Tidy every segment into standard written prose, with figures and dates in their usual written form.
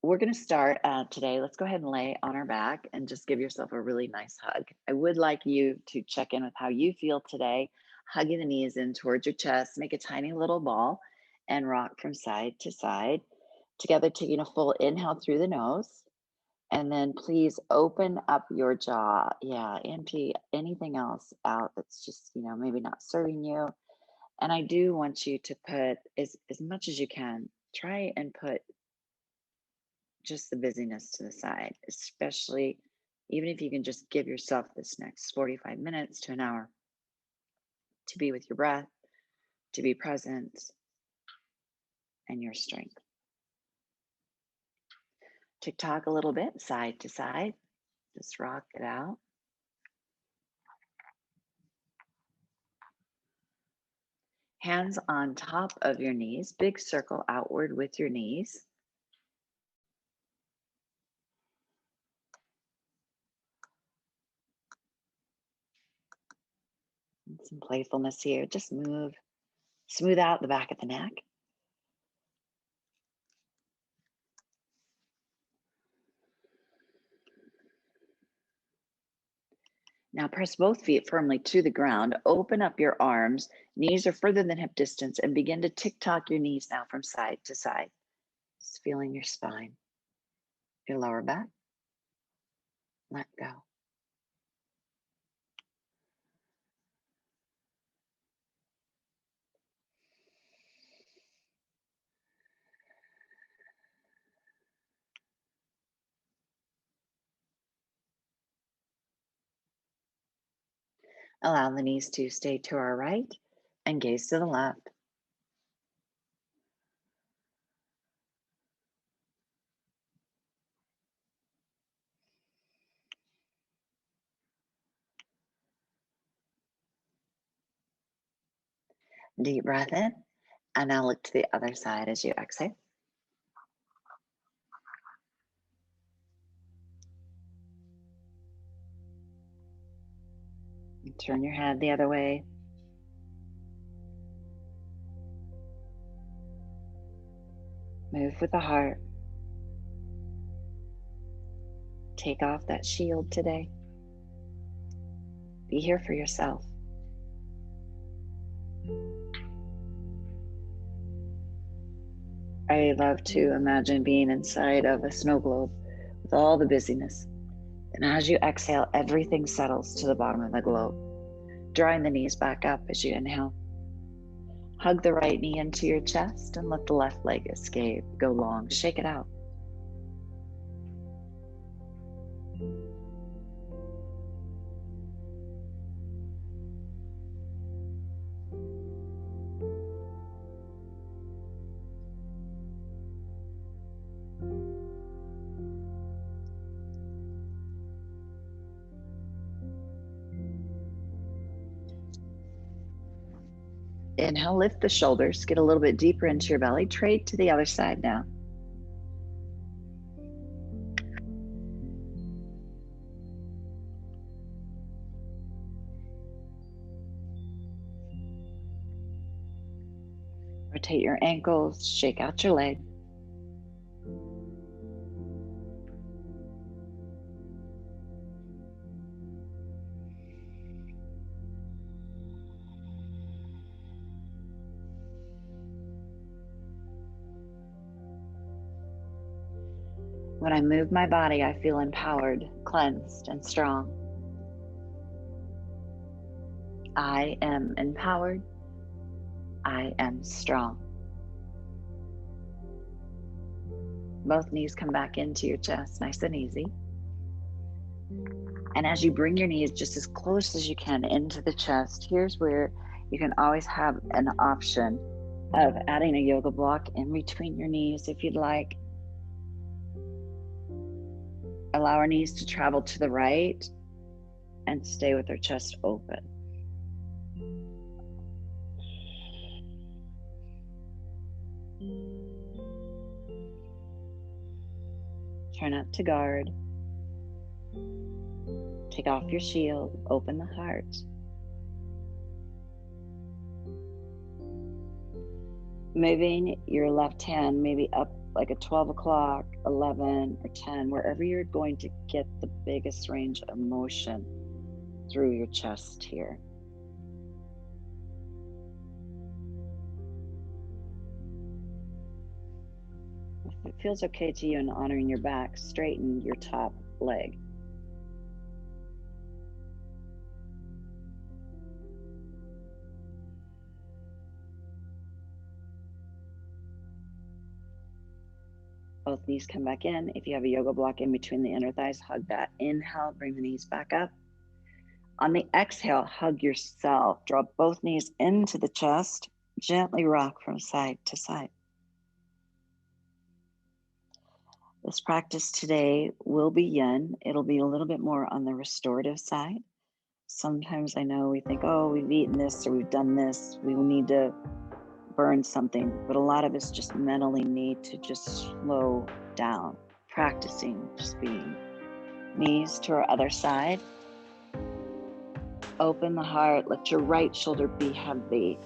we're going to start today. Let's go ahead and lay on our back and just give yourself a really nice hug. I would like you to check in with how you feel today, hugging the knees in towards your chest, make a tiny little ball and rock from side to side. Together, taking a full inhale through the nose. And then please open up your jaw. Yeah, empty anything else out that's just, maybe not serving you. And I do want you to put as much as you can, try and put just the busyness to the side, especially even if you can just give yourself this next 45 minutes to an hour to be with your breath, to be present, and your strength. Tick tock a little bit, side to side. Just rock it out. Hands on top of your knees, big circle outward with your knees. And some playfulness here. Just smooth out the back of the neck. Now press both feet firmly to the ground. Open up your arms. Knees are further than hip distance and begin to tick-tock your knees now from side to side. Just feeling your spine, your lower back. Let go. Allow the knees to stay to our right and gaze to the left. Deep breath in, and now look to the other side as you exhale. And turn your head the other way. Move with the heart. Take off that shield today. Be here for yourself. I love to imagine being inside of a snow globe with all the busyness. And as you exhale, everything settles to the bottom of the globe, drawing the knees back up as you inhale. Hug the right knee into your chest and let the left leg escape. Go long, shake it out. Inhale, lift the shoulders, get a little bit deeper into your belly. Trade to the other side now. Rotate your ankles, shake out your leg. When I move my body, I feel empowered, cleansed, and strong. I am empowered. I am strong. Both knees come back into your chest, nice and easy. And as you bring your knees just as close as you can into the chest, here's where you can always have an option of adding a yoga block in between your knees if you'd like. Allow our knees to travel to the right and stay with our chest open. Try not to guard. Take off your shield, open the heart. Moving your left hand maybe up like a 12 o'clock, 11 or 10, wherever you're going to get the biggest range of motion through your chest here. If it feels okay to you and honoring your back, straighten your top leg. Both knees come back in. If you have a yoga block in between the inner thighs, hug that. Inhale, bring the knees back up. On the exhale, hug yourself. Draw both knees into the chest. Gently rock from side to side. This practice today will be yin. It'll be a little bit more on the restorative side. Sometimes I know we think, oh, we've eaten this or we've done this. We will need to burn something. But a lot of us just mentally need to just slow down, practicing just being. Knees to our other side. Open the heart. Let your right shoulder be heavy.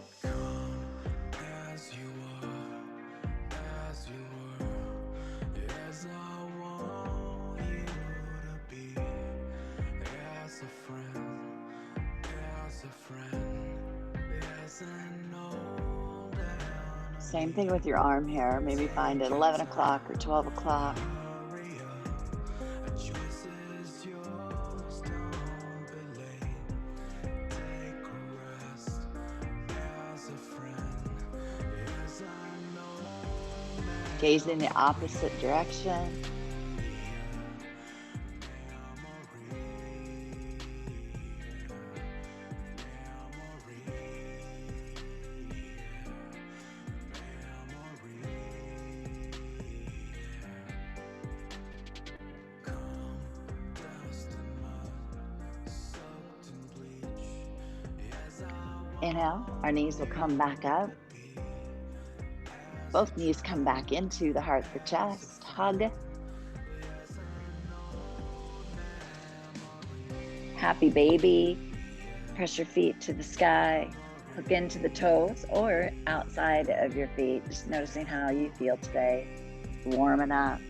Same thing with your arm here. Maybe find it 11 o'clock or 12 o'clock. Gaze in the opposite direction. Inhale, our knees will come back up. Both knees come back into the heart, the chest. Hug. Happy baby. Press your feet to the sky. Hook into the toes or outside of your feet. Just noticing how you feel today. Warming up.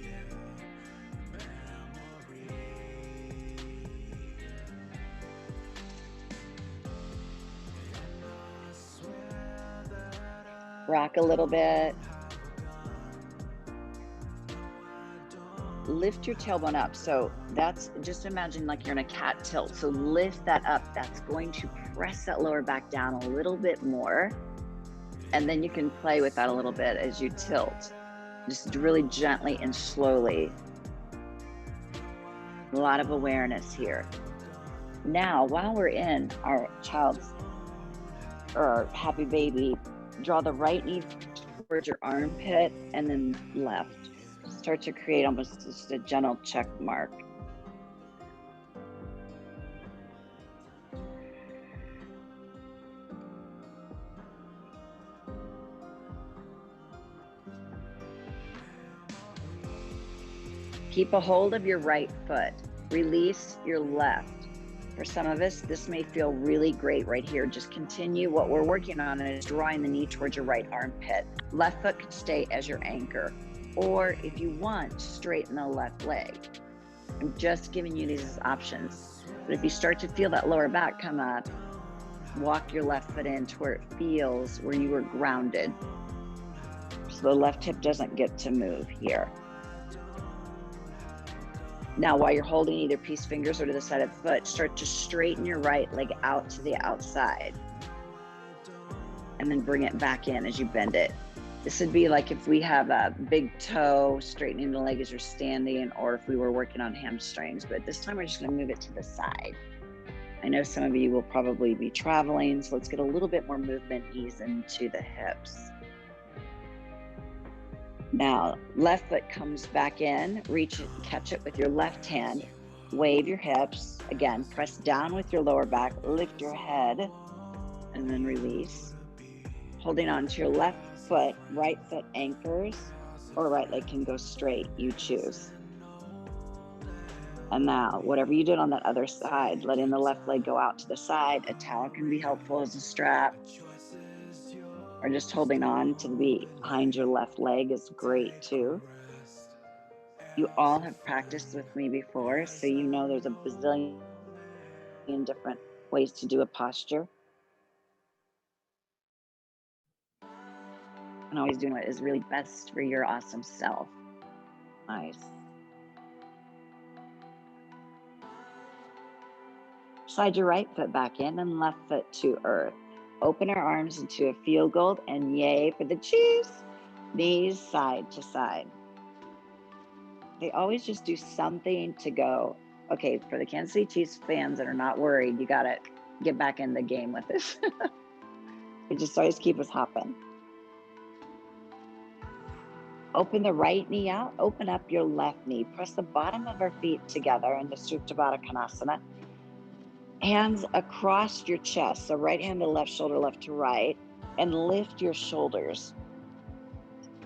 Rock a little bit. Lift your tailbone up. So that's, just imagine like you're in a cat tilt. So lift that up. That's going to press that lower back down a little bit more. And then you can play with that a little bit as you tilt. Just really gently and slowly. A lot of awareness here. Now, while we're in our child's or happy baby, draw the right knee towards your armpit and then left. Start to create almost just a gentle check mark. Keep a hold of your right foot. Release your left. For some of us, this may feel really great right here. Just continue. What we're working on is drawing the knee towards your right armpit. Left foot can stay as your anchor. Or if you want, straighten the left leg. I'm just giving you these options. But if you start to feel that lower back come up, walk your left foot in to where it feels where you are grounded. So the left hip doesn't get to move here. Now, while you're holding either peace fingers or to the side of the foot, start to straighten your right leg out to the outside. And then bring it back in as you bend it. This would be like if we have a big toe, straightening the leg as you're standing, or if we were working on hamstrings. But this time we're just going to move it to the side. I know some of you will probably be traveling, so let's get a little bit more movement, ease into the hips. Now, left foot comes back in, reach it, catch it with your left hand, wave your hips. Again, press down with your lower back, lift your head, and then release. Holding on to your left foot, right foot anchors, or right leg can go straight, you choose. And now, whatever you did on that other side, letting the left leg go out to the side, a towel can be helpful as a strap. or just holding on to the behind your left leg is great too. You all have practiced with me before, so you know there's a bazillion different ways to do a posture. And always doing what is really best for your awesome self. Nice. Slide your right foot back in and left foot to earth. Open our arms into a field goal and yay for the cheese. Knees side to side. They always just do something to go, okay, for the Kansas City Chiefs fans that are not worried, you got to get back in the game with this. They just always keep us hopping. Open the right knee out, open up your left knee. Press the bottom of our feet together into Supta Baddha Konasana. Hands across your chest, so right hand to left, shoulder left to right, and lift your shoulders.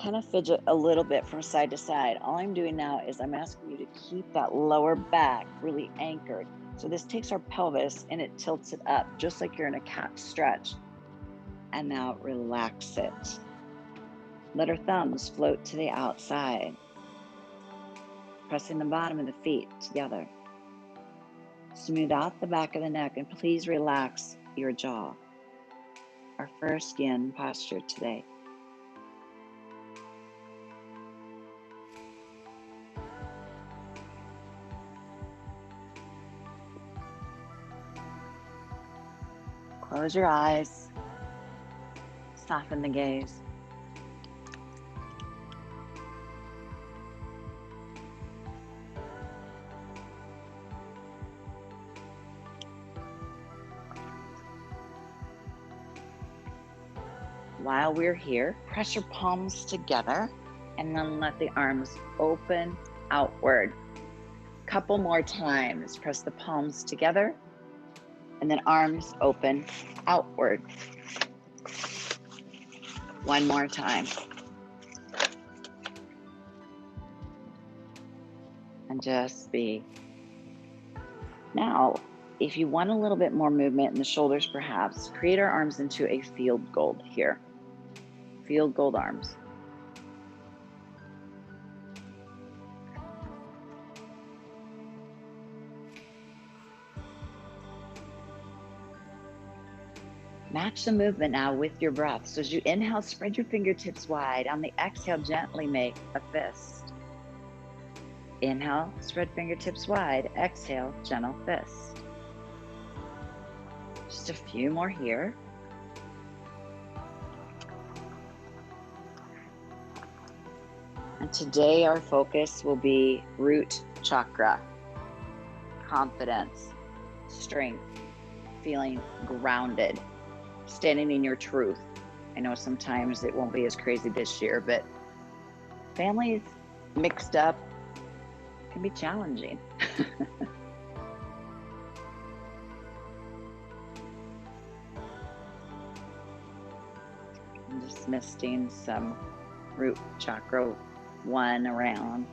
Kind of fidget a little bit from side to side. All I'm doing now is I'm asking you to keep that lower back really anchored. So this takes our pelvis and it tilts it up, just like you're in a cat stretch. And now relax it. Let our thumbs float to the outside, pressing the bottom of the feet together. Smooth out the back of the neck and please relax your jaw. Our first yin posture today. Close your eyes. Soften the gaze. While we're here, press your palms together and then let the arms open outward. Couple more times. Press the palms together and then arms open outward. One more time. And just be. Now, if you want a little bit more movement in the shoulders, perhaps, create our arms into a field goal here. Field goal arms. Match the movement now with your breath. So as you inhale, spread your fingertips wide. On the exhale, gently make a fist. Inhale, spread fingertips wide. Exhale, gentle fist. Just a few more here. And today our focus will be root chakra, confidence, strength, feeling grounded, standing in your truth. I know sometimes it won't be as crazy this year, but families mixed up can be challenging. I'm just misting some root chakra 1 around.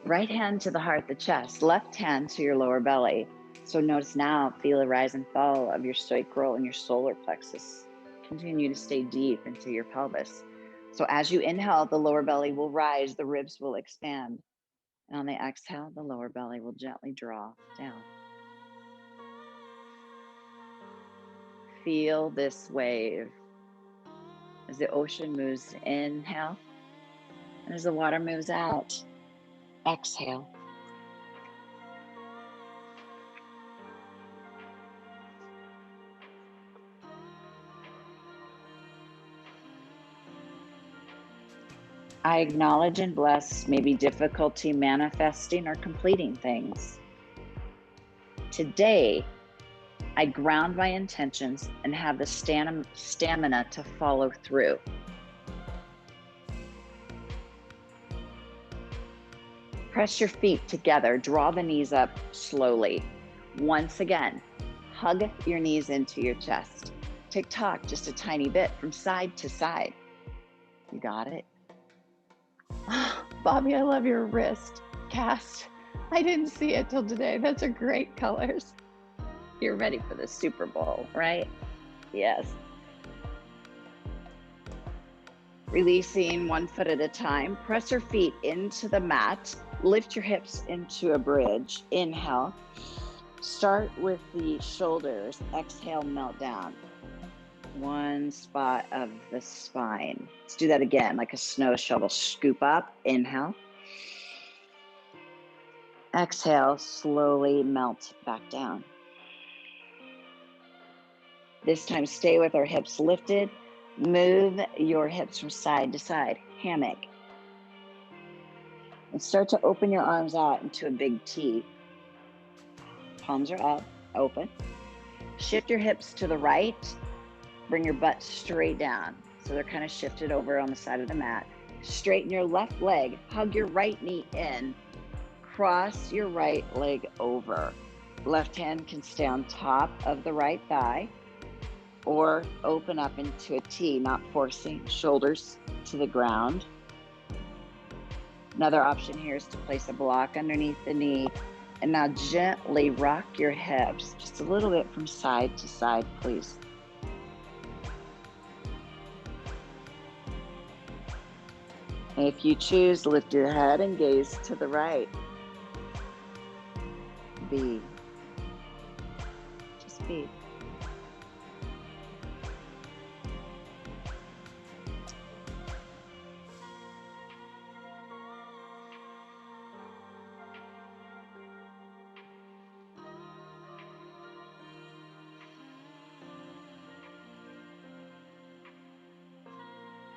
Right hand to the heart, the chest, left hand to your lower belly. So notice now, feel a rise and fall of your sacral and your solar plexus. Continue to stay deep into your pelvis. So as you inhale, the lower belly will rise, the ribs will expand. And on the exhale, the lower belly will gently draw down. Feel this wave as the ocean moves, inhale, and as the water moves out, exhale. I acknowledge and bless maybe difficulty manifesting or completing things. Today, I ground my intentions and have the stamina to follow through. Press your feet together, draw the knees up slowly. Once again, hug your knees into your chest. Tick-tock just a tiny bit from side to side. You got it? Bobby, I love your wrist cast. I didn't see it till today. Those are great colors. You're ready for the Super Bowl, right? Yes. Releasing one foot at a time. Press your feet into the mat. Lift your hips into a bridge. Inhale. Start with the shoulders. Exhale, melt down. One spot of the spine. Let's do that again, like a snow shovel. Scoop up. Inhale. Exhale, slowly melt back down. This time, stay with our hips lifted. Move your hips from side to side, hammock. And start to open your arms out into a big T. Palms are up, open. Shift your hips to the right. Bring your butt straight down. So they're kind of shifted over on the side of the mat. Straighten your left leg. Hug your right knee in. Cross your right leg over. Left hand can stay on top of the right thigh or open up into a T, not forcing shoulders to the ground. Another option here is to place a block underneath the knee. And now gently rock your hips just a little bit from side to side, please. And if you choose, lift your head and gaze to the right. Be. Just be.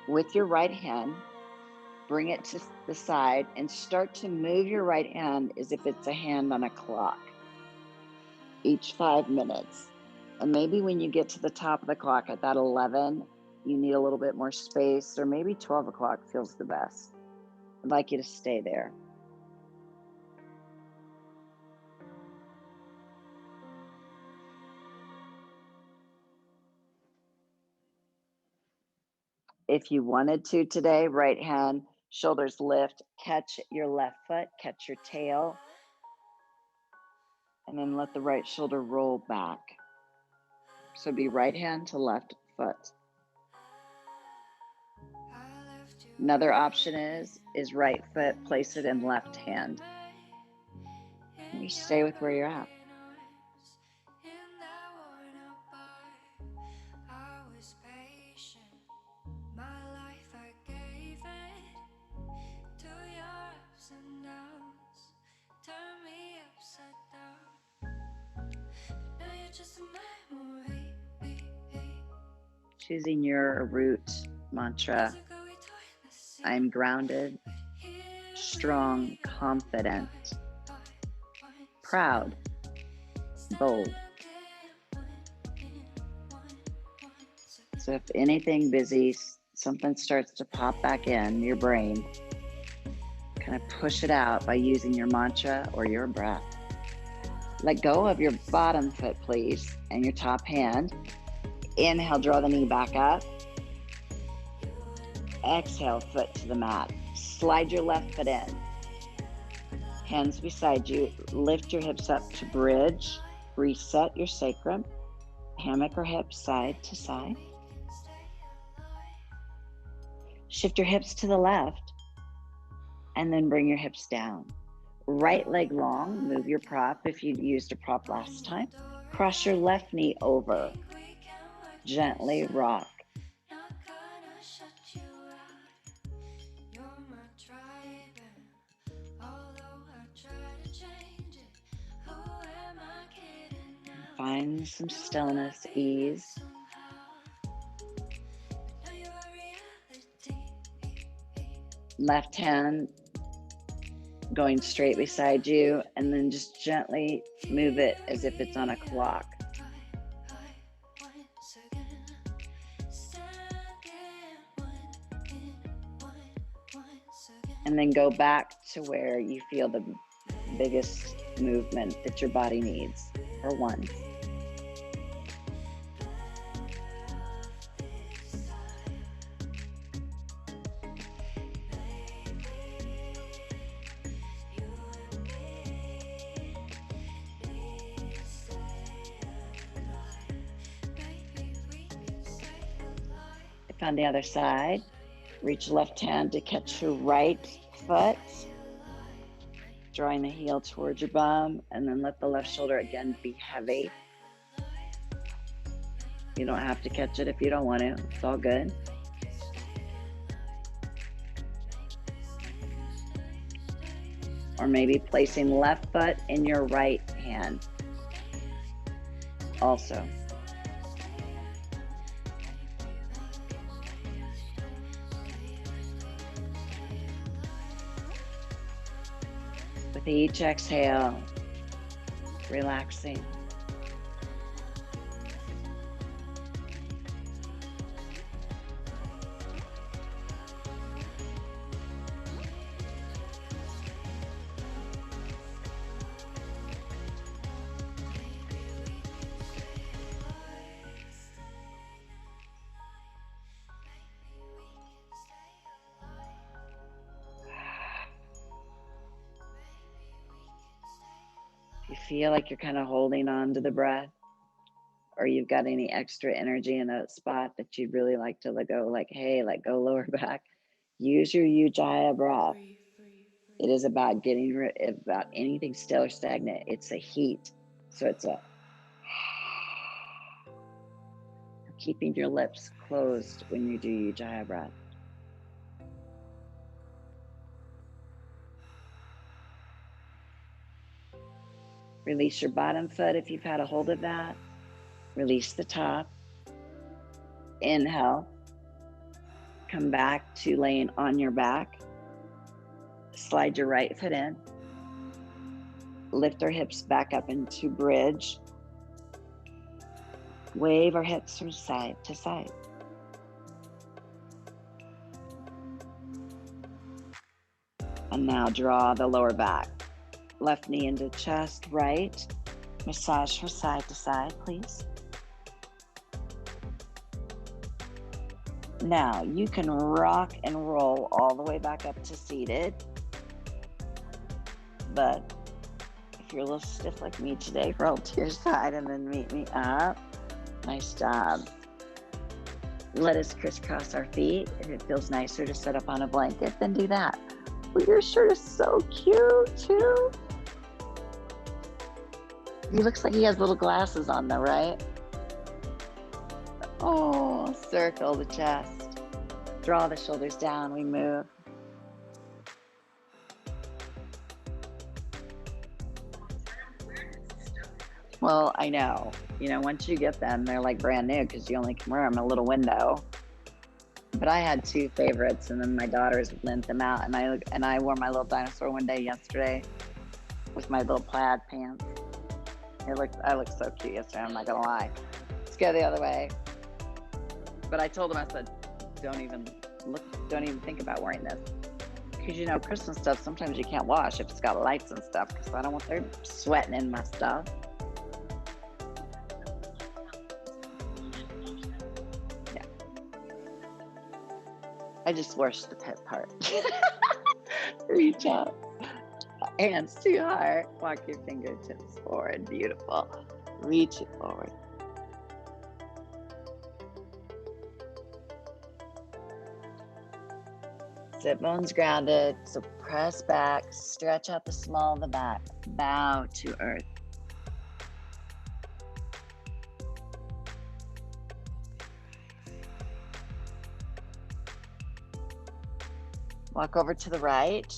With your right hand, bring it to the side and start to move your right hand as if it's a hand on a clock each 5 minutes. And maybe when you get to the top of the clock at that 11, you need a little bit more space, or maybe 12 o'clock feels the best. I'd like you to stay there. If you wanted to today, right hand, shoulders lift, catch your left foot, catch your tail, and then let the right shoulder roll back. So be right hand to left foot. Another option is right foot, place it in left hand. And you stay with where you're at. Choosing your root mantra. I'm grounded, strong, confident, proud, bold. So if anything busy, something starts to pop back in your brain, kind of push it out by using your mantra or your breath. Let go of your bottom foot, please, and your top hand. Inhale, draw the knee back up. Exhale, foot to the mat. Slide your left foot in. Hands beside you. Lift your hips up to bridge. Reset your sacrum. Hammock or hips side to side. Shift your hips to the left. And then bring your hips down. Right leg long. Move your prop if you used a prop last time. Cross your left knee over. Gently rock. Find some stillness, ease. Left hand going straight beside you, and then just gently move it as if it's on a clock. And then go back to where you feel the biggest movement that your body needs for one. Flip on the other side. Reach left hand to catch your right foot, drawing the heel towards your bum, and then let the left shoulder again be heavy. You don't have to catch it if you don't want to. It's all good. Or maybe placing left foot in your right hand also. With each exhale, relaxing. If you feel like you're kind of holding on to the breath, or you've got any extra energy in a spot that you'd really like to let go, like, hey, let go lower back, use your Ujjayi breath. It is about getting rid about anything still or stagnant. It's a heat. So it's a keeping your lips closed when you do Ujjayi breath. Release your bottom foot if you've had a hold of that. Release the top. Inhale. Come back to laying on your back. Slide your right foot in. Lift our hips back up into bridge. Wave our hips from side to side. And now draw the lower back. Left knee into chest, right. Massage from side to side, please. Now you can rock and roll all the way back up to seated. But if you're a little stiff like me today, roll to your side and then meet me up. Nice job. Let us crisscross our feet. If it feels nicer to sit up on a blanket, then do that. Oh, your shirt is so cute too. He looks like he has little glasses on though, right? Oh, circle the chest. Draw the shoulders down, we move. Well, I know. You know, once you get them, they're like brand new because you only can wear them a little window. But I had two favorites, and then my daughters lent them out, and I wore my little dinosaur one day yesterday with my little plaid pants. I looked so cute yesterday. I'm not gonna lie. Let's go the other way. But I told them, I said, don't even think about wearing this, because you know, Christmas stuff sometimes you can't wash if it's got lights and stuff, because I don't want them sweating in my stuff. Yeah. I just washed the pit part. Reach out. Hands to heart. Walk your fingertips forward. Beautiful. Reach it forward. Sit bones grounded. So press back. Stretch out the small of the back. Bow to earth. Walk over to the right.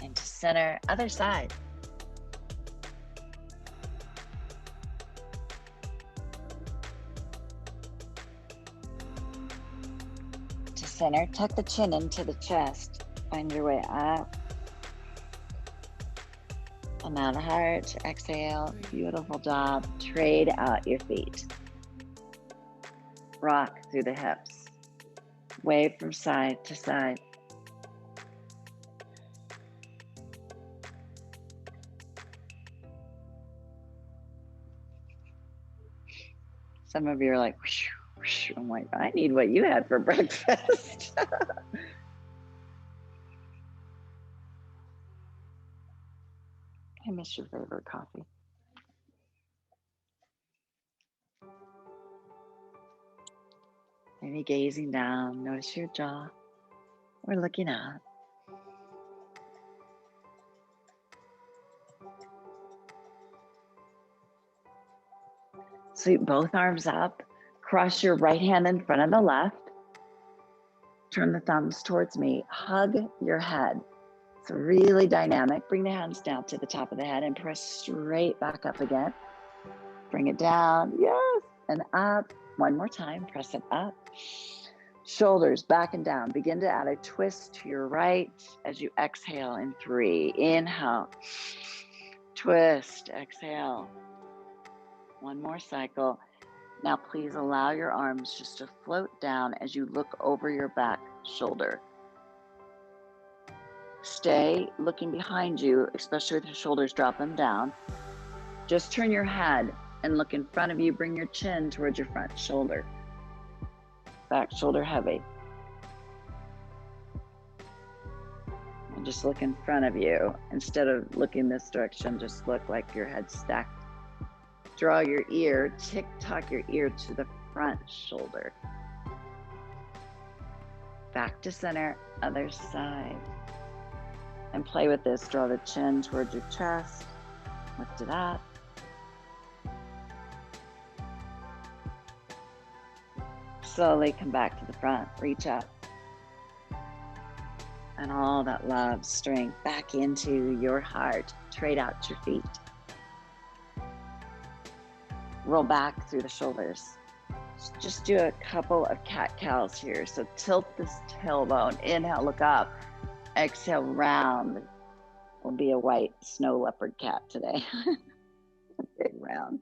Into center, other side. To center, tuck the chin into the chest. Find your way up. And now the heart, exhale, beautiful job. Trade out your feet. Rock through the hips. Wave from side to side. Some of you are like, whoosh, whoosh. I'm like, I need what you had for breakfast. I miss your favorite coffee. Maybe gazing down, notice your jaw, or looking up. Sweep both arms up, cross your right hand in front of the left, turn the thumbs towards me, hug your head. It's really dynamic. Bring the hands down to the top of the head and press straight back up again. Bring it down, yes, and up. One more time, press it up. Shoulders back and down. Begin to add a twist to your right as you exhale in 3. Inhale, twist, exhale. One more cycle. Now please allow your arms just to float down as you look over your back shoulder. Stay looking behind you, especially with your shoulders, drop them down. Just turn your head and look in front of you. Bring your chin towards your front shoulder. Back shoulder heavy. And just look in front of you. Instead of looking this direction, just look like your head's stacked. Draw your ear, tick-tock your ear to the front shoulder. Back to center, other side. And play with this. Draw the chin towards your chest. Lift it up. Slowly come back to the front. Reach up. And all that love, strength back into your heart. Straight out your feet. Roll back through the shoulders. Just do a couple of cat-cows here. So tilt this tailbone. Inhale, look up. Exhale, round. Will be a white snow leopard cat today. Big round.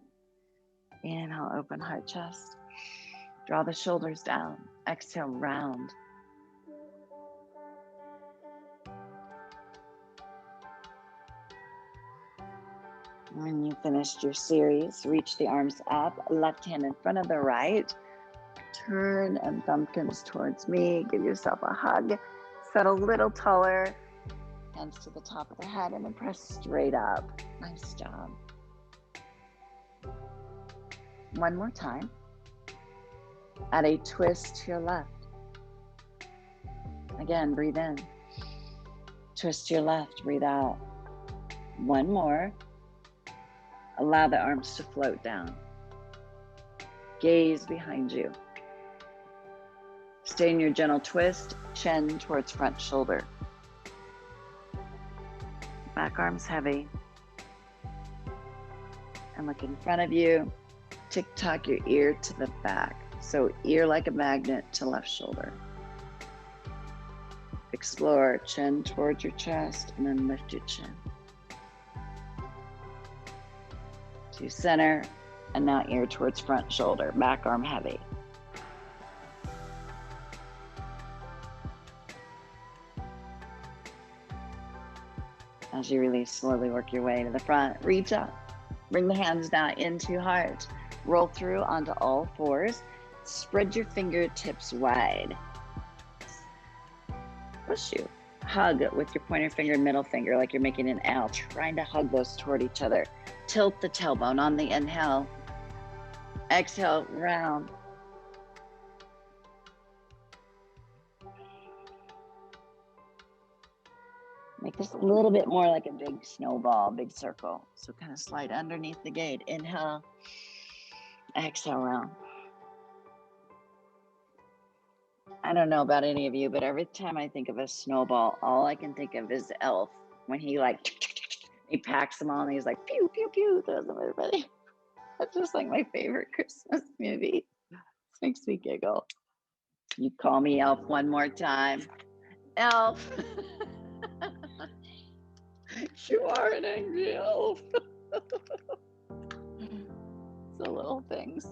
Inhale, open heart chest. Draw the shoulders down. Exhale, round. When you finished your series, reach the arms up, left hand in front of the right. Turn and thumbkins towards me. Give yourself a hug. Set a little taller. Hands to the top of the head and then press straight up. Nice job. One more time. Add a twist to your left. Again, breathe in. Twist to your left, breathe out. One more. Allow the arms to float down. Gaze behind you. Stay in your gentle twist, chin towards front shoulder. Back arms heavy. And look in front of you. Tick-tock your ear to the back. So ear like a magnet to left shoulder. Explore, chin towards your chest and then lift your chin. To center, and now ear towards front shoulder, back arm heavy. As you release, slowly work your way to the front. Reach up, bring the hands down into heart. Roll through onto all fours. Spread your fingertips wide. Push you. Hug with your pointer finger and middle finger like you're making an L, trying to hug those toward each other. Tilt the tailbone on the inhale. Exhale, round. Make this a little bit more like a big snowball, big circle. So kind of slide underneath the gate. Inhale, exhale, round. I don't know about any of you, but every time I think of a snowball, all I can think of is Elf. When he he packs them all and he's like, pew, pew, pew, throws them at everybody. That's just like my favorite Christmas movie. This makes me giggle. You call me Elf one more time. Elf. You are an angry elf. It's the little things.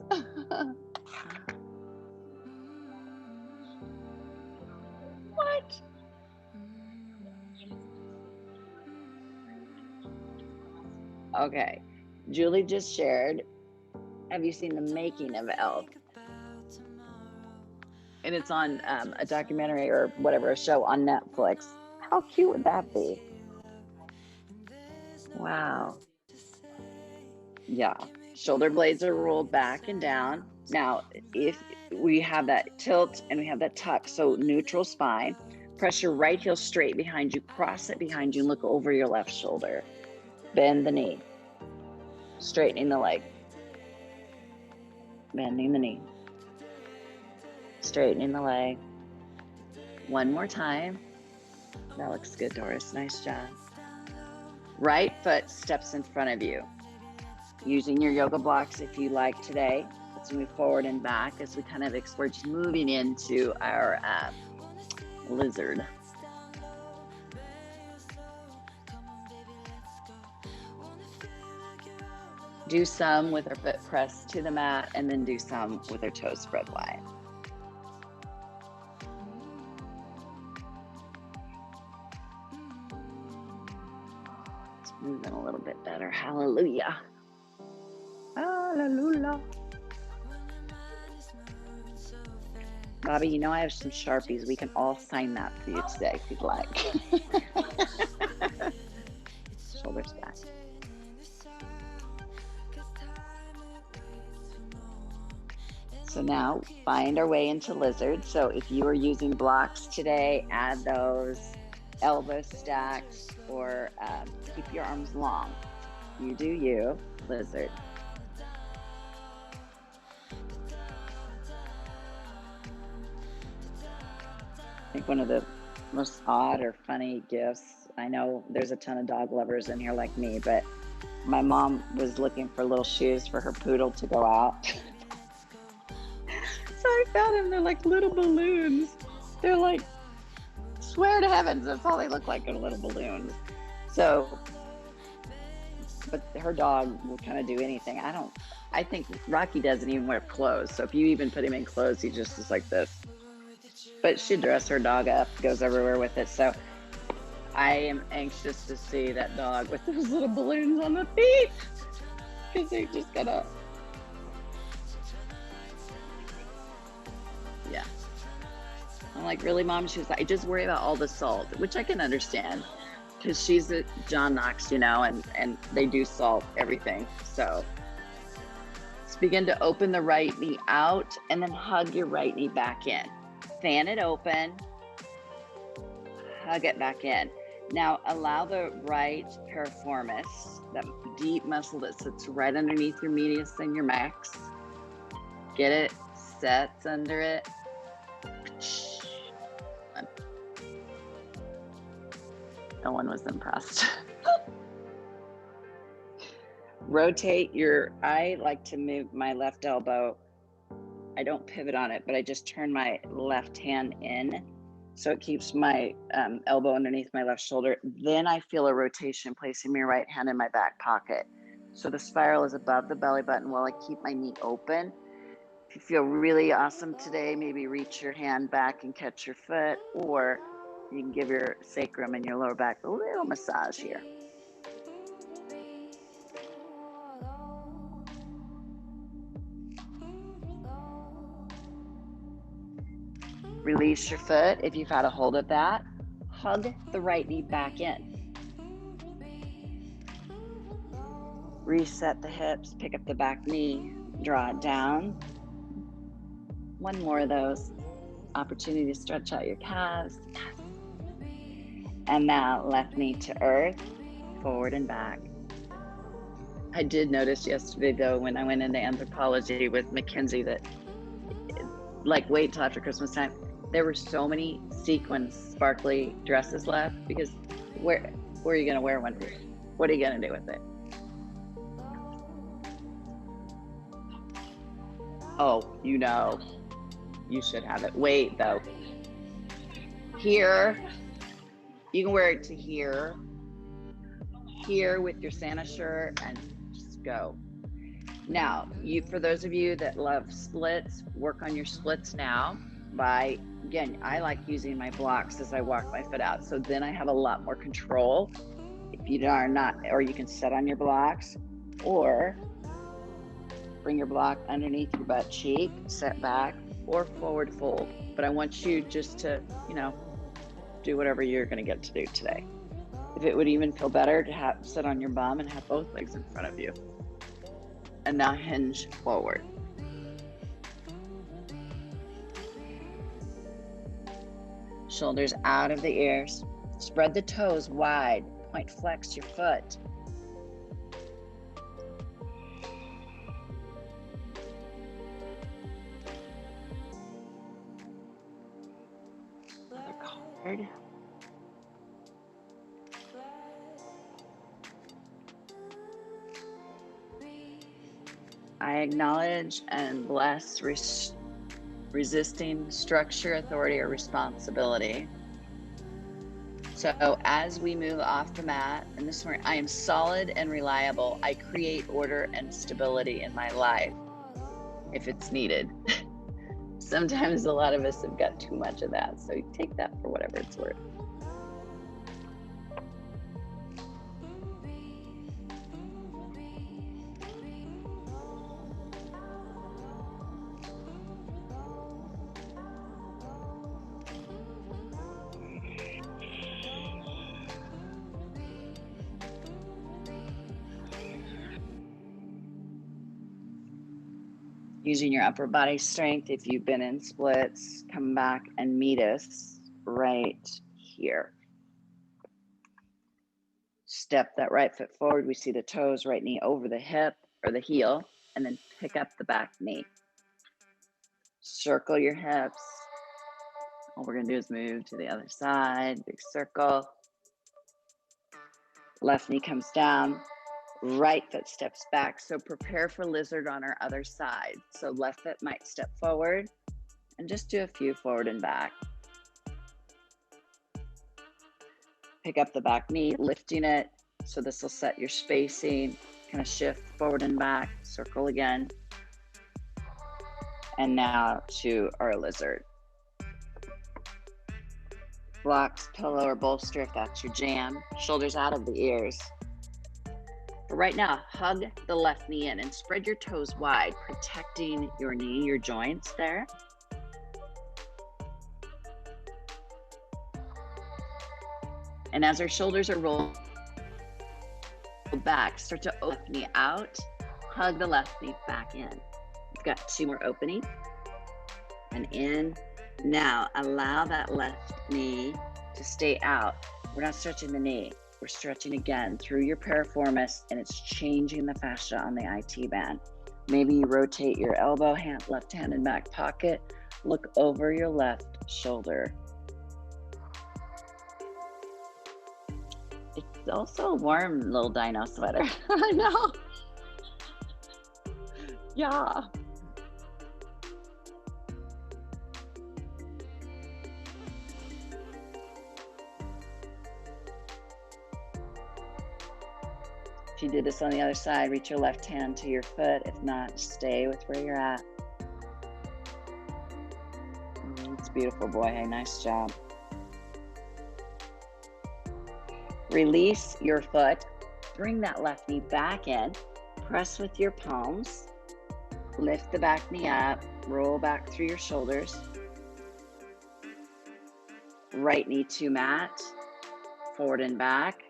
What? Okay. Julie just shared. Have you seen the making of Elf? And it's on a documentary or whatever, a show on Netflix. How cute would that be? Wow. Yeah. Shoulder blades are rolled back and down. Now, if we have that tilt and we have that tuck. So neutral spine. Press your right heel straight behind you, cross it behind you, and look over your left shoulder. Bend the knee. Straightening the leg. Bending the knee. Straightening the leg. One more time. That looks good, Doris. Nice job. Right foot steps in front of you. Using your yoga blocks if you like today. Let's move forward and back as we kind of we're just moving into our lizard. Do some with our foot pressed to the mat and then do some with our toes spread wide. It's moving a little bit better. Hallelujah. Hallelujah. Bobby, you know I have some Sharpies. We can all sign that for you today if you'd like. Shoulders back. So now find our way into lizard. So if you are using blocks today, add those, elbow stacks, or keep your arms long. You do you, lizard. I think one of the most odd or funny gifts, I know there's a ton of dog lovers in here like me, but my mom was looking for little shoes for her poodle to go out. So I found them. They're like little balloons. They're like, swear to heavens, that's all they look like, are little balloons. So, but her dog will kind of do anything. I think Rocky doesn't even wear clothes. So if you even put him in clothes, he just is like this. But she'd dress her dog up, goes everywhere with it. So I am anxious to see that dog with those little balloons on the feet, because they're just gonna, yeah. I'm like, really, Mom? She was like, I just worry about all the salt, which I can understand, because she's a John Knox, you know, and they do salt everything. So let's begin to open the right knee out and then hug your right knee back in. Fan it open, hug it back in. Now allow the right piriformis, that deep muscle that sits right underneath your medius and your max. Get it, sets under it. No one was impressed. Rotate I like to move my left elbow. I don't pivot on it, but I just turn my left hand in, so it keeps my elbow underneath my left shoulder. Then I feel a rotation, placing my right hand in my back pocket. So the spiral is above the belly button while I keep my knee open. If you feel really awesome today, maybe reach your hand back and catch your foot, or you can give your sacrum and your lower back a little massage here. Release your foot if you've had a hold of that. Hug the right knee back in. Reset the hips, pick up the back knee, draw it down. One more of those. Opportunity to stretch out your calves. Yes. And now left knee to earth, forward and back. I did notice yesterday, though, when I went into anthropology with Mackenzie, that like wait till after Christmas time, there were so many sequins, sparkly dresses left, because where are you going to wear one? What are you going to do with it? Oh, you know, you should have it. Wait, though. Here, you can wear it to here with your Santa shirt, and just go. Now, for those of you that love splits, work on your splits now by, again, I like using my blocks as I walk my foot out. So then I have a lot more control. If you are not, or you can sit on your blocks, or bring your block underneath your butt cheek, set back, or forward fold. But I want you just to, do whatever you're going to get to do today. If it would even feel better to sit on your bum and have both legs in front of you. And now hinge forward. Shoulders out of the ears. Spread the toes wide. Point flex your foot. Another card. I acknowledge and bless resisting structure, authority, or responsibility. So as we move off the mat, and this morning, I am solid and reliable. I create order and stability in my life if it's needed. Sometimes a lot of us have got too much of that. So you take that for whatever it's worth. Using your upper body strength, if you've been in splits, come back and meet us right here. Step that right foot forward. We see the toes, right knee over the hip or the heel, and then pick up the back knee. Circle your hips. All we're going to do is move to the other side. Big circle. Left knee comes down. Right foot steps back. So prepare for lizard on our other side. So left foot might step forward and just do a few forward and back. Pick up the back knee, lifting it. So this will set your spacing, kind of shift forward and back, circle again. And now to our lizard. Blocks, pillow, or bolster if that's your jam. Shoulders out of the ears. But right now, hug the left knee in and spread your toes wide, protecting your knee, your joints there. And as our shoulders are rolled back, start to open the knee out, hug the left knee back in. We've got 2 more opening and in. Now allow that left knee to stay out. We're not stretching the knee. We're stretching again through your piriformis, and it's changing the fascia on the IT band. Maybe you rotate your elbow, left hand in back pocket. Look over your left shoulder. It's also a warm little dino sweater. I know. Yeah. If you did this on the other side, reach your left hand to your foot. If not, stay with where you're at. It's beautiful, boy. Hey, nice job. Release your foot. Bring that left knee back in. Press with your palms. Lift the back knee up. Roll back through your shoulders. Right knee to mat. Forward and back.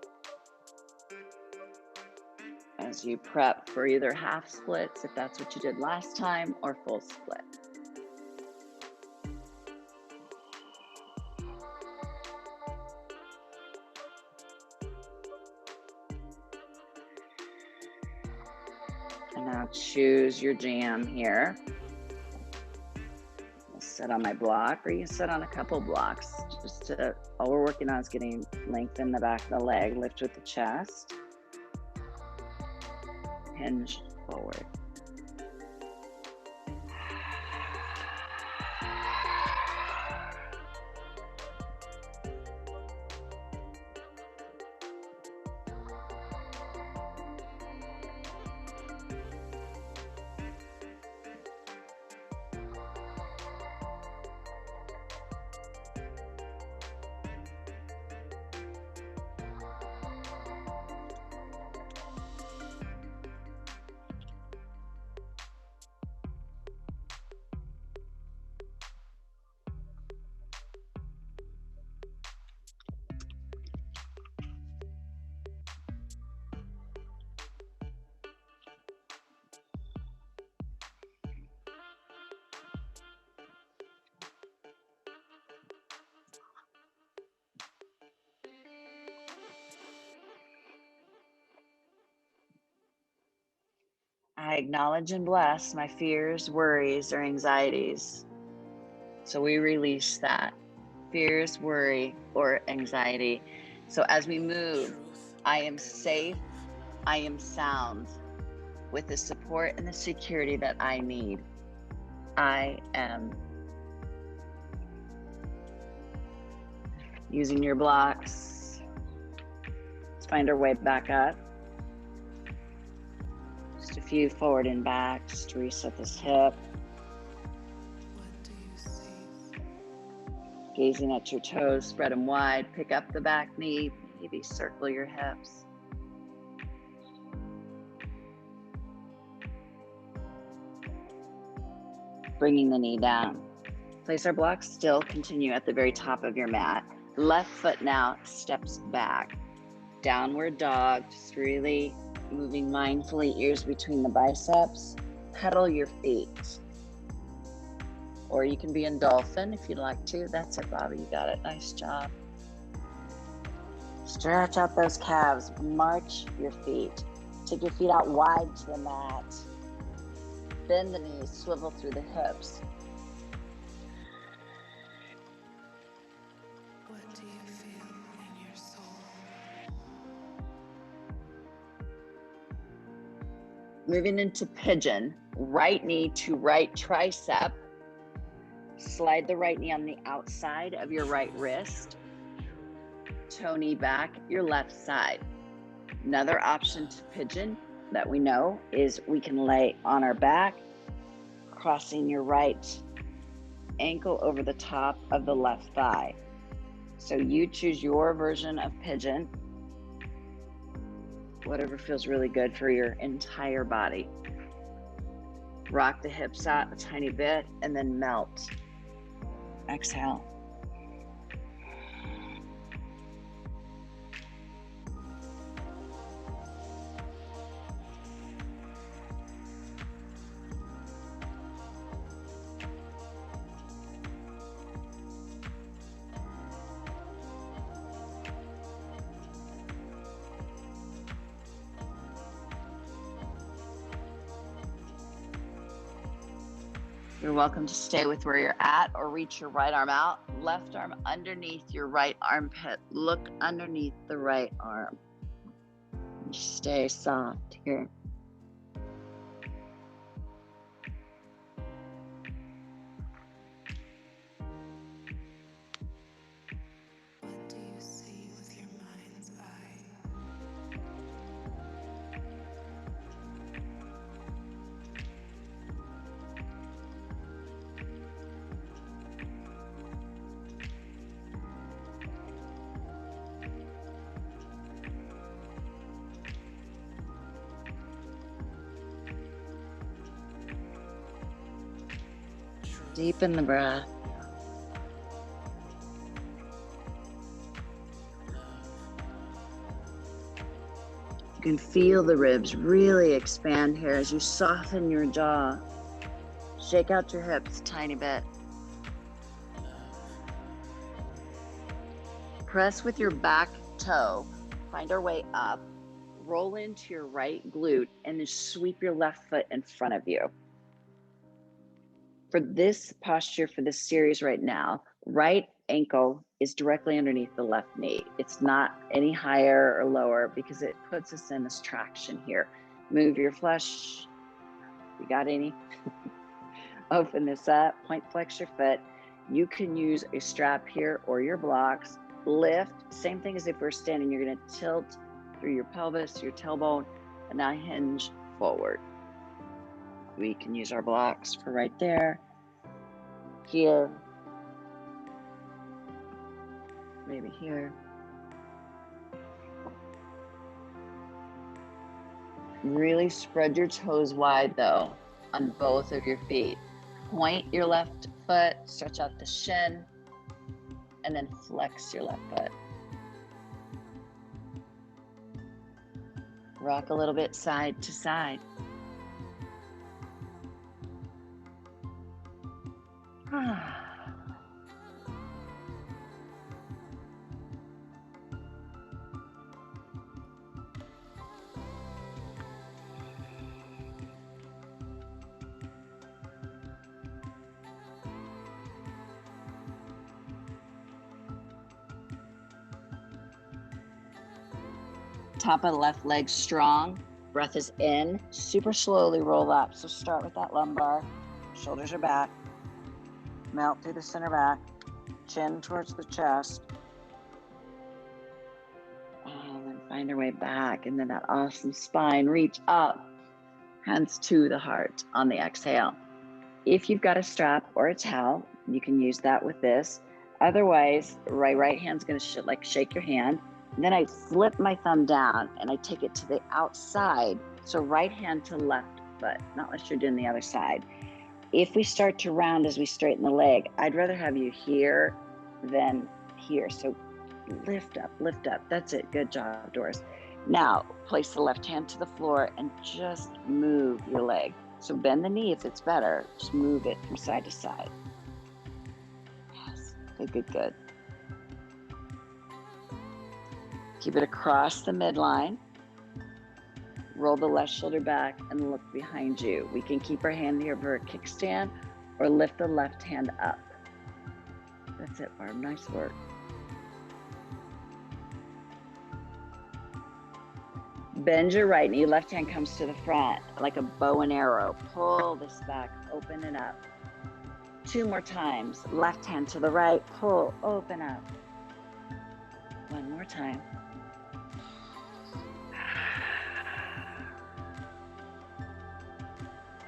As you prep for either half splits, if that's what you did last time, or full split. And now choose your jam here. I'll sit on my block, or you can sit on a couple blocks. All we're working on is getting length in the back of the leg, lift with the chest. Hinge forward. I acknowledge and bless my fears, worries, or anxieties. So we release that fears, worry, or anxiety. So as we move, I am safe, I am sound with the support and the security that I need. I am. Using your blocks. Let's find our way back up. Just a few forward and back, just to reset this hip. Gazing at your toes, spread them wide. Pick up the back knee, maybe circle your hips. Bringing the knee down. Place our blocks still, continue at the very top of your mat. Left foot now steps back. Downward dog, just really moving mindfully, ears between the biceps. Pedal your feet. Or you can be in dolphin if you'd like to. That's it, Bobby, you got it, nice job. Stretch out those calves, march your feet. Take your feet out wide to the mat. Bend the knees, swivel through the hips. What do you feel in your soul? Moving into pigeon, right knee to right tricep. Slide the right knee on the outside of your right wrist. Toe knee back, your left side. Another option to pigeon that we know is we can lay on our back, crossing your right ankle over the top of the left thigh. So you choose your version of pigeon, whatever feels really good for your entire body. Rock the hips out a tiny bit and then melt. Exhale. You're welcome to stay with where you're at or reach your right arm out, left arm underneath your right armpit. Look underneath the right arm. Stay soft here. What do you see with your mind's eye? Deepen the breath. You can feel the ribs really expand here as you soften your jaw. Shake out your hips a tiny bit. Press with your back toe. Find our way up. Roll into your right glute and then sweep your left foot in front of you. For this posture, for this series right now, right ankle is directly underneath the left knee. It's not any higher or lower because it puts us in this traction here. Move your flesh. You got any? Open this up, point flex your foot. You can use a strap here or your blocks. Lift, same thing as if we're standing. You're gonna tilt through your pelvis, your tailbone, and now hinge forward. We can use our blocks for right there, here, maybe here. Really spread your toes wide though on both of your feet. Point your left foot, stretch out the shin, and then flex your left foot. Rock a little bit side to side. Top of the left leg strong. Breath is in. Super slowly roll up. So start with that lumbar. Shoulders are back. Melt through the center back. Chin towards the chest. And then find your way back. And then that awesome spine. Reach up. Hands to the heart on the exhale. If you've got a strap or a towel, you can use that with this. Otherwise, right hand's going to shake your hand. And then I flip my thumb down and I take it to the outside. So right hand to left foot, not unless you're doing the other side. If we start to round as we straighten the leg, I'd rather have you here than here. So lift up. That's it. Good job, Doris. Now, place the left hand to the floor and just move your leg. So bend the knee if it's better. Just move it from side to side. Yes, good. Keep it across the midline. Roll the left shoulder back and look behind you. We can keep our hand here for a kickstand or lift the left hand up. That's it, Barb. Nice work. Bend your right knee, left hand comes to the front like a bow and arrow. Pull this back, open it up. 2 more times. Left hand to the right, pull, open up. 1 more time.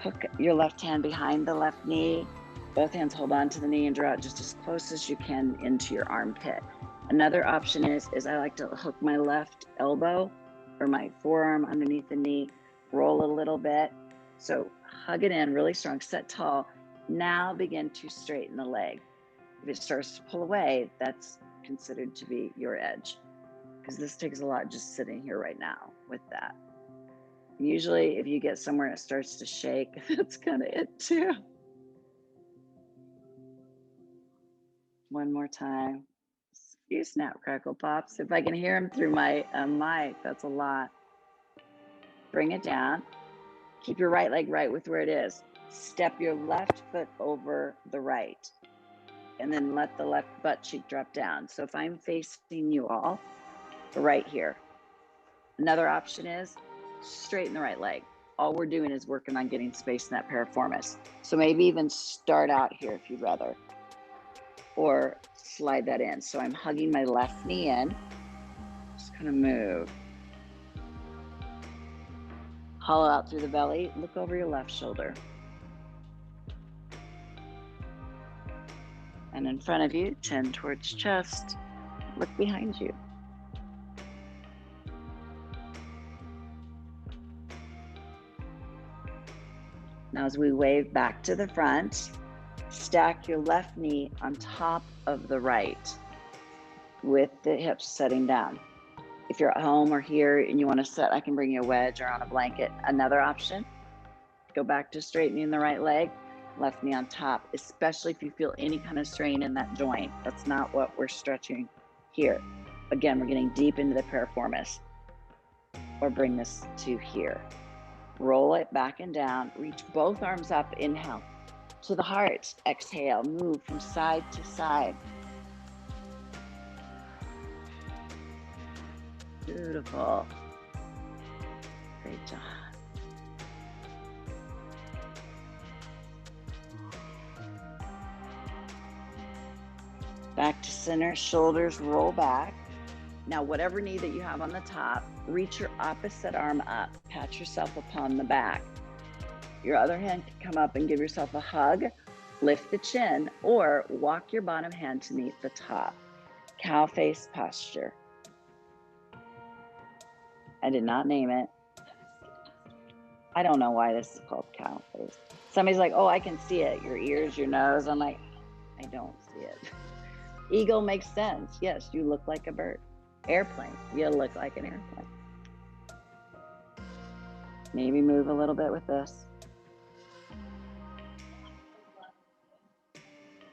Hook your left hand behind the left knee. Both hands hold on to the knee and draw it just as close as you can into your armpit. Another option is I like to hook my left elbow or my forearm underneath the knee, roll a little bit. So hug it in really strong, set tall. Now begin to straighten the leg. If it starts to pull away, that's considered to be your edge, because this takes a lot just sitting here right now with that. Usually if you get somewhere and it starts to shake, that's kind of it too. 1 more time. A few snap, crackle, pops. If I can hear them through my mic, that's a lot. Bring it down. Keep your right leg right with where it is. Step your left foot over the right. And then let the left butt cheek drop down. So if I'm facing you all, right here. Another option is straighten the right leg. All we're doing is working on getting space in that piriformis. So maybe even start out here if you'd rather, or slide that in. So I'm hugging my left knee in, just kind of move. Hollow out through the belly, look over your left shoulder. And in front of you, chin towards chest, look behind you. Now as we wave back to the front, stack your left knee on top of the right with the hips setting down. If you're at home or here and you want to sit, I can bring you a wedge or on a blanket. Another option, go back to straightening the right leg, left knee on top, especially if you feel any kind of strain in that joint. That's not what we're stretching here. Again, we're getting deep into the piriformis. Or bring this to here. Roll it back and down, reach both arms up, inhale. To the heart, exhale, move from side to side. Beautiful. Great job. Back to center, shoulders roll back. Now, whatever knee that you have on the top, reach your opposite arm up, pat yourself upon the back. Your other hand can come up and give yourself a hug, lift the chin, or walk your bottom hand to meet the top. Cow face posture. I did not name it. I don't know why this is called cow face. Somebody's like, oh, I can see it, your ears, your nose. I'm like, I don't see it. Eagle makes sense. Yes, you look like a bird. Airplane, you look like an airplane. Maybe move a little bit with this.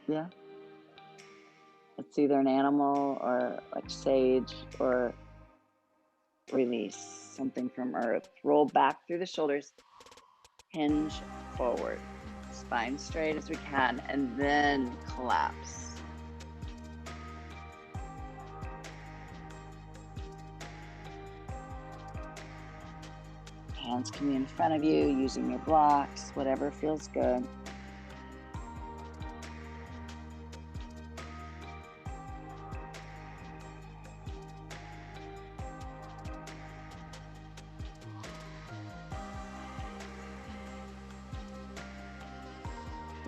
Yeah. It's either an animal or like sage or release, something from earth. Roll back through the shoulders, hinge forward, spine straight as we can, and then collapse. Hands can be in front of you, using your blocks, whatever feels good.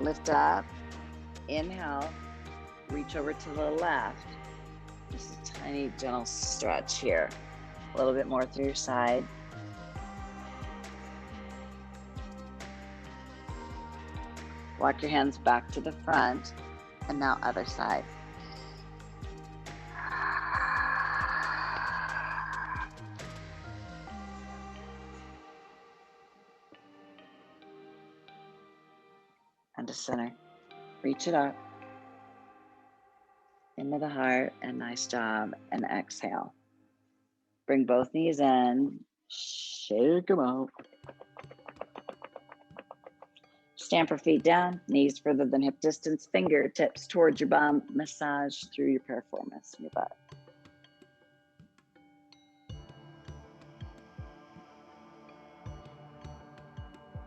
Lift up, inhale, reach over to the left. Just a tiny, gentle stretch here. A little bit more through your side. Walk your hands back to the front, and now other side. And to center. Reach it up into the heart, and nice job. And exhale. Bring both knees in, shake them out. Stamp your feet down, knees further than hip distance, fingertips towards your bum, massage through your piriformis, your butt.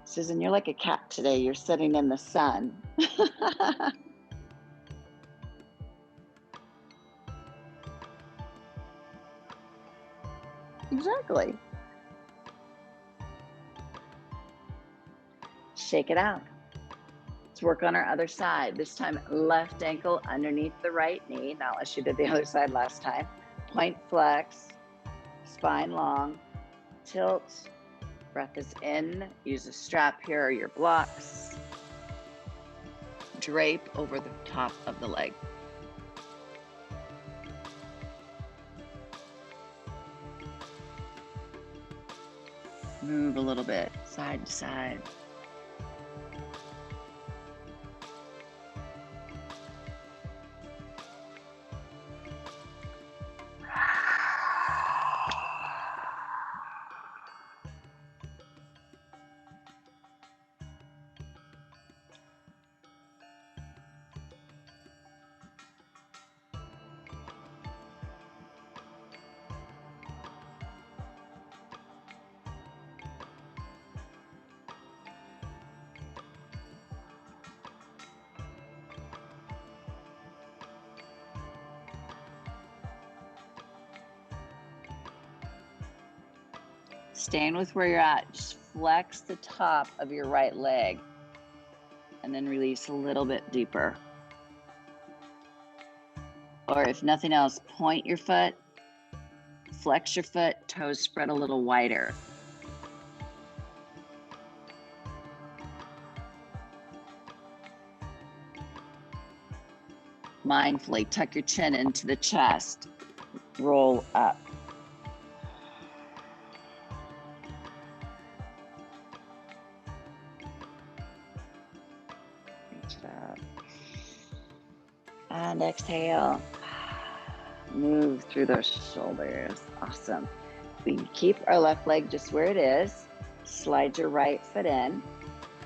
Susan, you're like a cat today. You're sitting in the sun. Exactly. Shake it out. Let's work on our other side. This time, left ankle underneath the right knee. Not unless you did the other side last time. Point flex, spine long, tilt. Breath is in. Use a strap here or your blocks. Drape over the top of the leg. Move a little bit, side to side. Staying with where you're at, just flex the top of your right leg and then release a little bit deeper. Or if nothing else, point your foot, flex your foot, toes spread a little wider. Mindfully tuck your chin into the chest, roll up. Reach it up. And exhale. Move through those shoulders. Awesome. We keep our left leg just where it is. Slide your right foot in.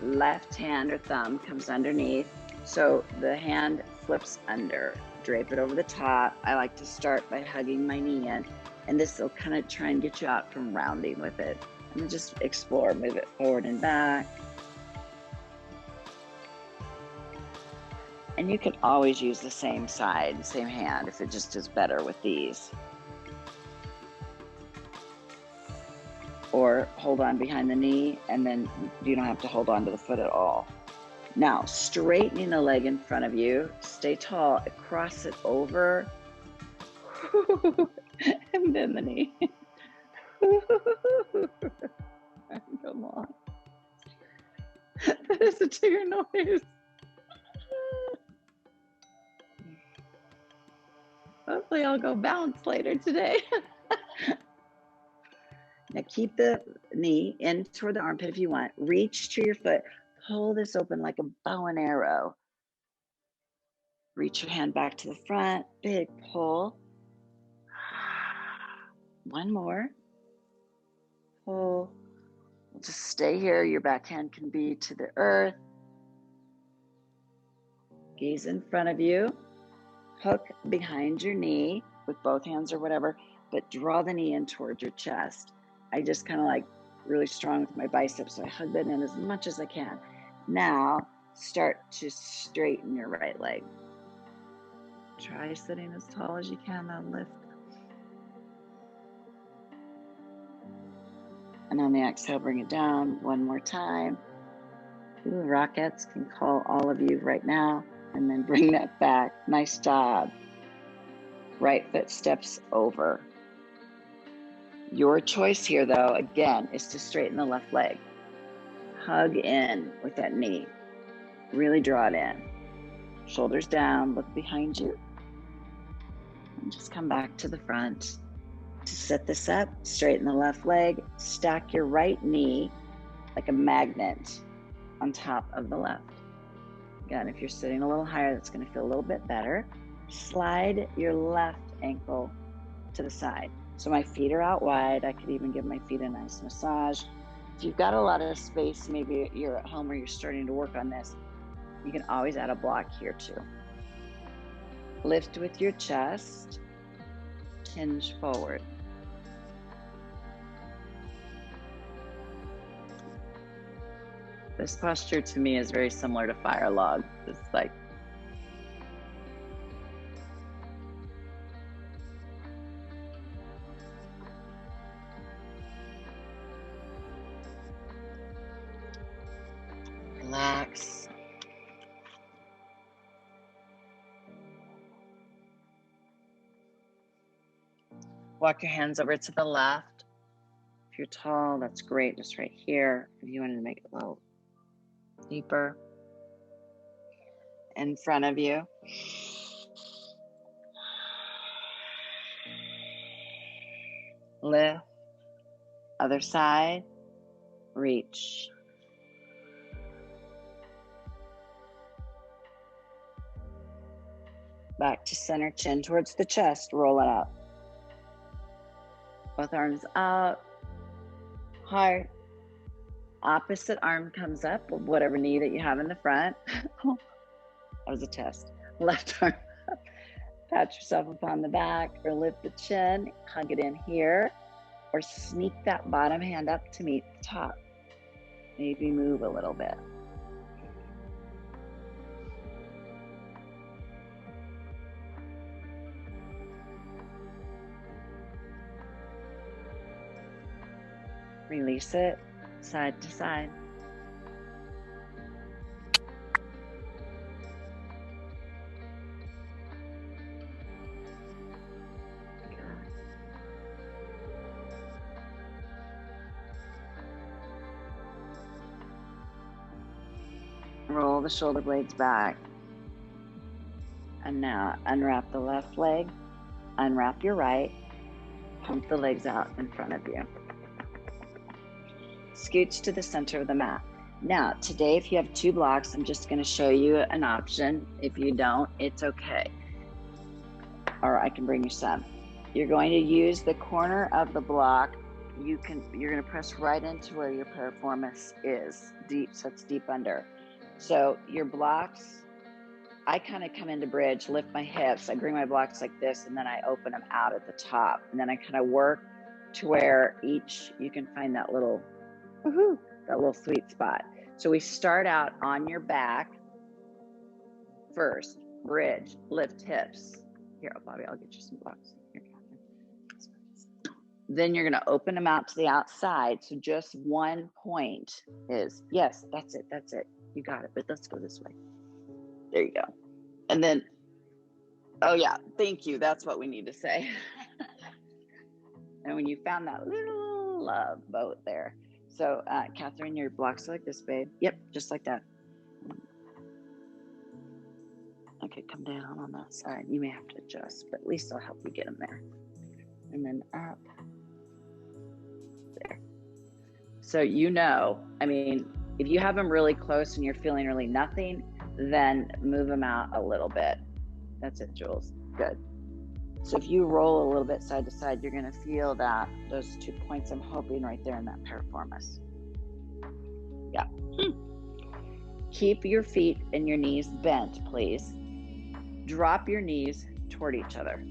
Left hand or thumb comes underneath. So the hand flips under. Drape it over the top. I like to start by hugging my knee in. And this will kind of try and get you out from rounding with it. And then just explore. Move it forward and back. And you can always use the same side, same hand, if it just is better with these. Or hold on behind the knee, and then you don't have to hold on to the foot at all. Now, straightening the leg in front of you, stay tall, cross it over, and then the knee. Come on. That is a tear noise. Hopefully I'll go bounce later today. Now keep the knee in toward the armpit if you want. Reach to your foot. Pull this open like a bow and arrow. Reach your hand back to the front. Big pull. One more. Pull. Just stay here. Your back hand can be to the earth. Gaze in front of you. Hook behind your knee with both hands or whatever, but draw the knee in towards your chest. I just kind of like really strong with my biceps, so I hug that in as much as I can. Now, start to straighten your right leg. Try sitting as tall as you can, then lift. And on the exhale, bring it down one more time. Ooh, Rockets can call all of you right now, and then bring that back. Nice job. Right foot steps over. Your choice here, though, again, is to straighten the left leg. Hug in with that knee. Really draw it in. Shoulders down, look behind you. And just come back to the front. To set this up, straighten the left leg, stack your right knee like a magnet on top of the left. Again, if you're sitting a little higher, that's going to feel a little bit better. Slide your left ankle to the side. So my feet are out wide. I could even give my feet a nice massage. If you've got a lot of space, maybe you're at home or you're starting to work on this, you can always add a block here too. Lift with your chest, hinge forward. This posture to me is very similar to fire log. It's like relax. Walk your hands over to the left. If you're tall, that's great, just right here. If you wanted to make it a little deeper. In front of you. Lift. Other side. Reach. Back to center, chin towards the chest. Roll it up. Both arms out. Heart. Opposite arm comes up, whatever knee that you have in the front. That was a test. Left arm up. Pat yourself upon the back or lift the chin. Hug it in here. Or sneak that bottom hand up to meet the top. Maybe move a little bit. Release it, side to side. Roll the shoulder blades back. And now unwrap the left leg, unwrap your right, pump the legs out in front of you. Scooch to the center of the mat. Now, today, if you have 2 blocks, I'm just going to show you an option. If you don't, it's okay. Or I can bring you some. You're going to use the corner of the block. You're going to press right into where your piriformis is, deep, so it's deep under. So your blocks, I kind of come into bridge, lift my hips, I bring my blocks like this, and then I open them out at the top. And then I kind of work to where you can find that little, that little sweet spot. So we start out on your back first, bridge, lift hips. Here, Bobby, I'll get you some blocks. Here, Catherine. Then you're going to open them out to the outside. So just one point is, yes, that's it. You got it, but let's go this way. There you go. And then, oh yeah, thank you. That's what we need to say. And when you found that little love boat there. So, Catherine, your blocks are like this, babe. Yep, just like that. Okay, come down on that side. You may have to adjust, but at least I'll help you get them there. And then up. There. So I mean, if you have them really close and you're feeling really nothing, then move them out a little bit. That's it, Jules. Good. So if you roll a little bit side to side, you're going to feel that those 2 points I'm hoping right there in that piriformis. Yeah. Keep your feet and your knees bent, please. Drop your knees toward each other.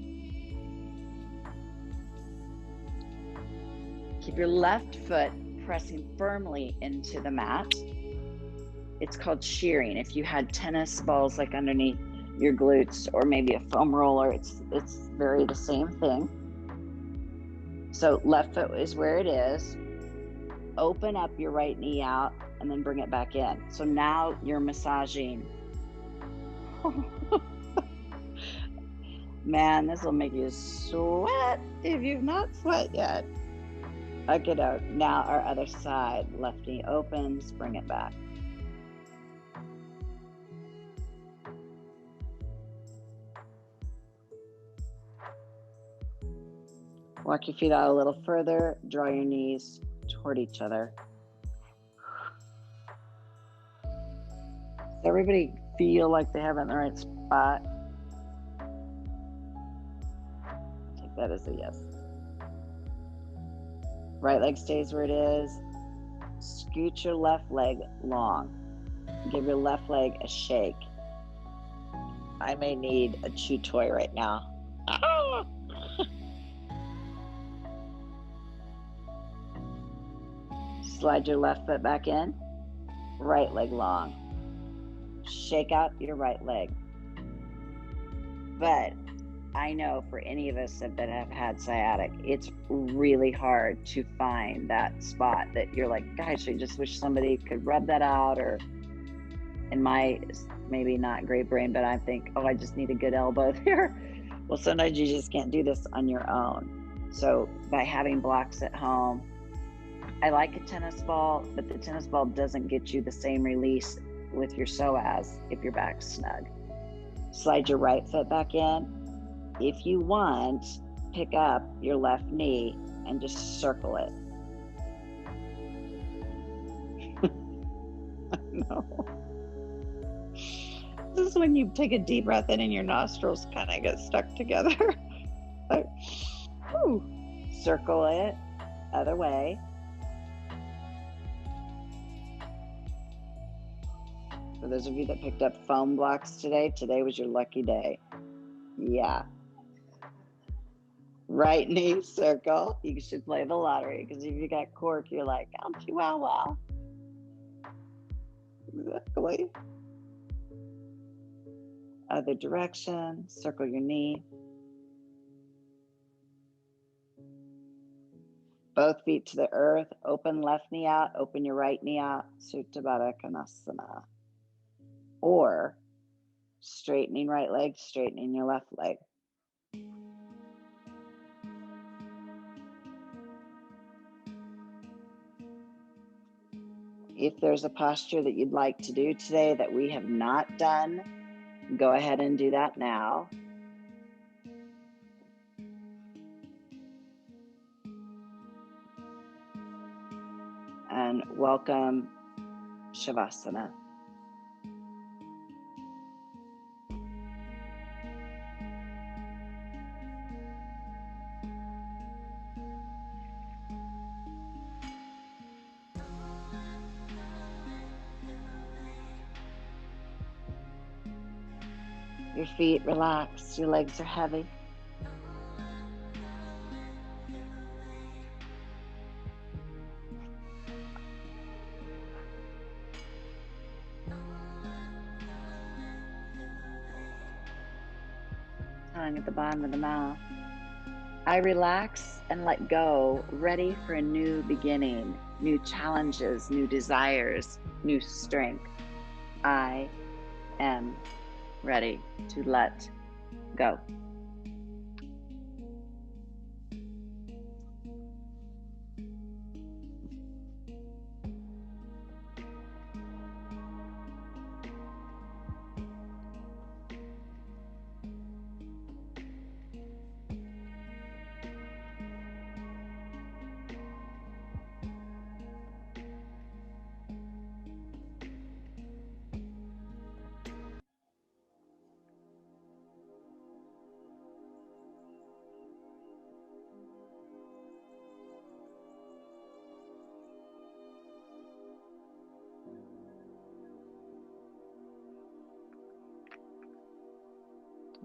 Keep your left foot pressing firmly into the mat. It's called shearing. If you had tennis balls like underneath your glutes or maybe a foam roller, it's very the same thing. So left foot is where it is. Open up your right knee out and then bring it back in. So now you're massaging. Man, this will make you sweat if you've not sweat yet. Okay, now our other side. Left knee opens, bring it back. Walk your feet out a little further. Draw your knees toward each other. Does everybody feel like they have it in the right spot? Take that as a yes. Right leg stays where it is. Scoot your left leg long. Give your left leg a shake. I may need a chew toy right now. Slide your left foot back in. Right leg long. Shake out your right leg. But I know for any of us that have had sciatic, it's really hard to find that spot that you're like, gosh, I just wish somebody could rub that out. Or in my maybe not great brain, but I think, oh, I just need a good elbow there. Well, sometimes you just can't do this on your own. So by having blocks at home, I like a tennis ball, but the tennis ball doesn't get you the same release with your psoas if your back's snug. Slide your right foot back in. If you want, pick up your left knee and just circle it. No. This is when you take a deep breath in and your nostrils kind of get stuck together. Like, whew. Circle it, other way. For those of you that picked up foam blocks today was your lucky day. Yeah. Right knee circle. You should play the lottery, because if you got cork, you're like, oh, chihuahua. Exactly. Other direction. Circle your knee. Both feet to the earth. Open left knee out. Open your right knee out. Supta Baddha Konasana. Or straightening right leg, straightening your left leg. If there's a posture that you'd like to do today that we have not done, go ahead and do that now. And welcome Shavasana. Your feet relax, your legs are heavy. Tongue at the bottom of the mouth. I relax and let go, ready for a new beginning, new challenges, new desires, new strength. I am ready to let go.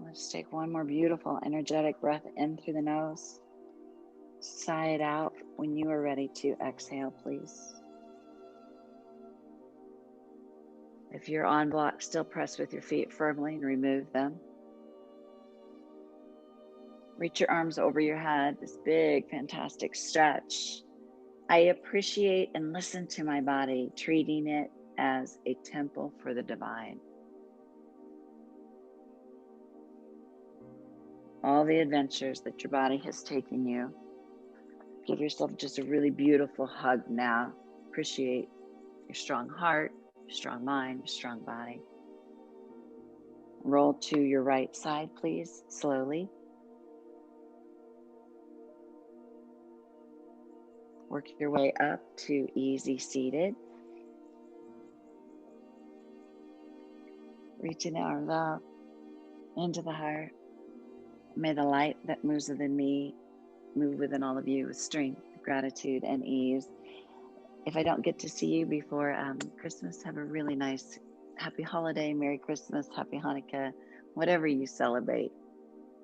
Let's take one more beautiful, energetic breath in through the nose. side out. When you are ready to exhale, please. If you're on block, still press with your feet firmly and remove them. Reach your arms over your head, this big, fantastic stretch. I appreciate and listen to my body, treating it as a temple for the divine. All the adventures that your body has taken you. Give yourself just a really beautiful hug now. Appreciate your strong heart, your strong mind, your strong body. Roll to your right side, please, slowly. Work your way up to easy seated. Reaching the arms up into the heart. May the light that moves within me move within all of you with strength, gratitude, and ease. If I don't get to see you before Christmas, have a really nice, happy holiday, Merry Christmas, Happy Hanukkah, whatever you celebrate.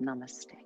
Namaste.